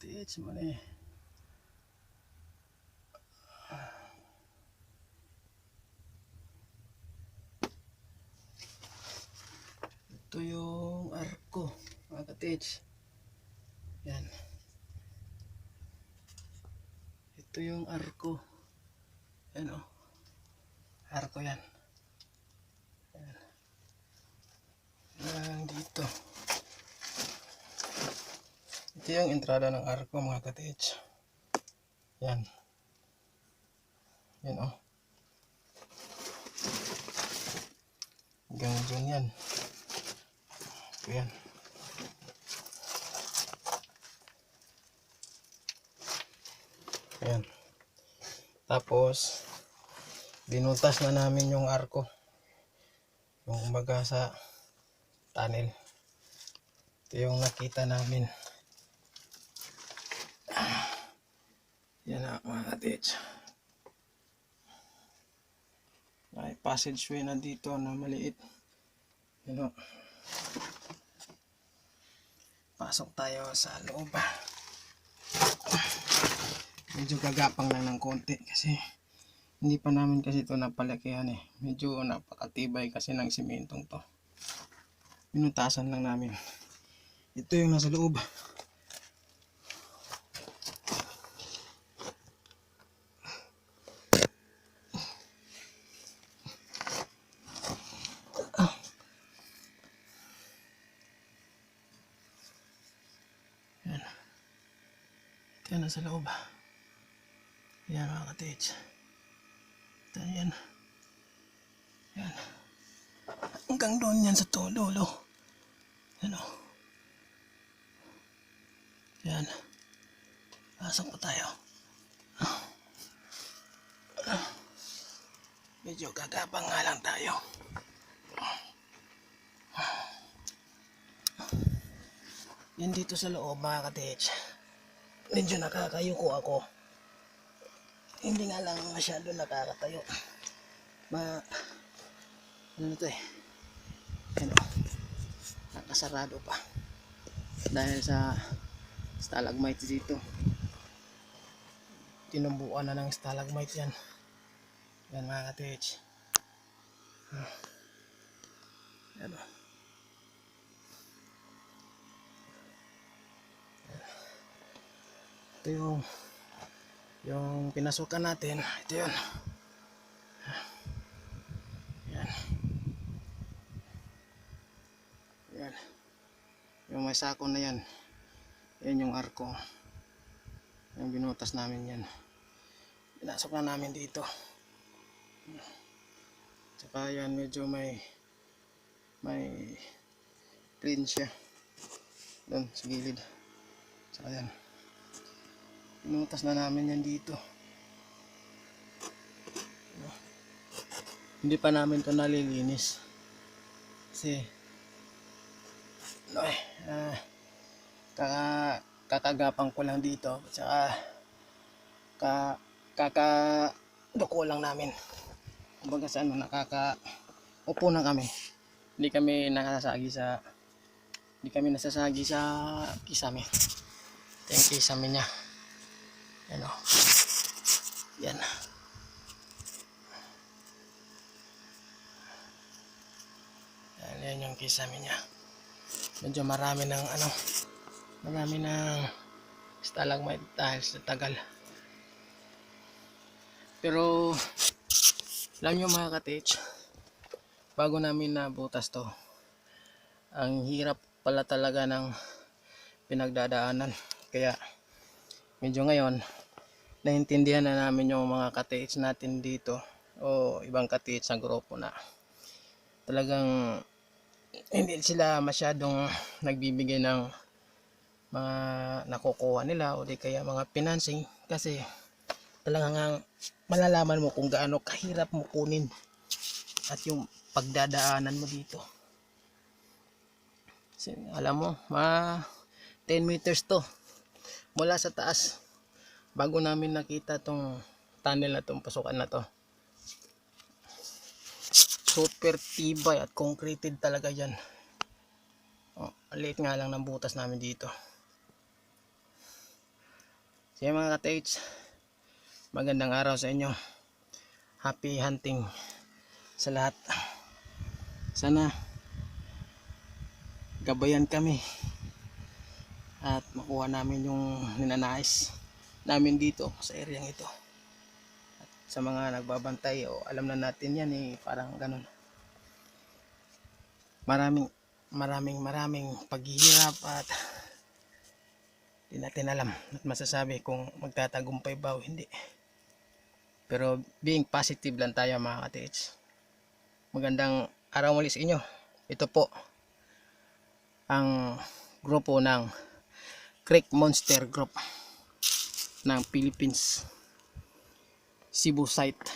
katiits mo na eh. Ito yung arko mga katiits. Yan. Ito yung arko. Yan o. Arko yan. Yan. Yan dito. Ito yung entrada ng arko mga katiits. Yan. Yan o. Hanggang dyan yan. Ito yan. Ayan. Tapos binutas na namin yung arko. Yung kumbaga sa tunnel. Ito yung nakita namin. Yan na mga katiits. May passageway na dito na maliit. Yan o. Pasok tayo sa loob. Medyo gagapang lang ng konti kasi hindi pa namin kasi ito napalakihan eh. Medyo napakatibay kasi ng simentong to. Pinutasan lang namin. Ito yung nasa loob. Yan. Ito yung nasa loob. Yan mga katiits. Ito yan. Yan. Hanggang doon yan sa dulo. Yan o. Yan. Pasok pa tayo. Medyo gagapang nga lang tayo. Yan dito sa loob mga katiits. Medyo nakakayuko ako. Hindi nga lang masyado nakakatayo. Ano to eh. Ano. Nakasarado pa. Dahil sa stalagmite dito. Tinumbuan na ng stalagmite yan. Yan mga katiits. Ano. Ito yung pinasukan natin. Ito yun. Yan. Yan. Yung may sako na yan. Yan yung arko. Yung binutas namin yan. Pinasok na namin dito. Tsaka yan medyo may green siya. Doon sa gilid. Tsaka yan. Pinutas na namin yan dito. Hindi pa namin ito nalilinis. Kasi kakagapang ko lang dito. Tsaka kakaduko lang namin. Kumbaga sa ano, nakakaupo na kami. Hindi kami nasasagi sa kisame. Ito yung kisame niya. Yan o. Yan. Yan yung kisame niya. Medyo marami ng stalagmite dahil sa tagal. Pero alam nyo mga katiits, bago namin nabutas to, ang hirap pala talaga ng pinagdadaanan. Kaya medyo ngayon naintindihan na namin yung mga katiits natin dito o ibang katiits sa grupo na talagang hindi sila masyadong nagbibigay ng mga nakukuha nila o di kaya mga financing, kasi talagang malalaman mo kung gaano kahirap mo kunin at yung pagdadaanan mo dito. Kasi alam mo, 10 meters to mula sa taas bago namin nakita tong tunnel na tong pasukan na to. Super tibay at concreted talaga yan. Liit nga lang ng butas namin dito. So yun mga ka-TH, magandang araw sa inyo. Happy hunting sa lahat. Sana gabayan kami at makuha namin yung ninanais namin dito sa areang ito. At sa mga nagbabantay, o alam na natin yan parang ganun. Maraming paghihirap at di natin alam at masasabi kung magtatagumpay ba o hindi. Pero being positive lang tayo mga ka-TH. Magandang araw muli sa inyo. Ito po ang grupo ng Creek Monster Group ng Philippines, Cebu site.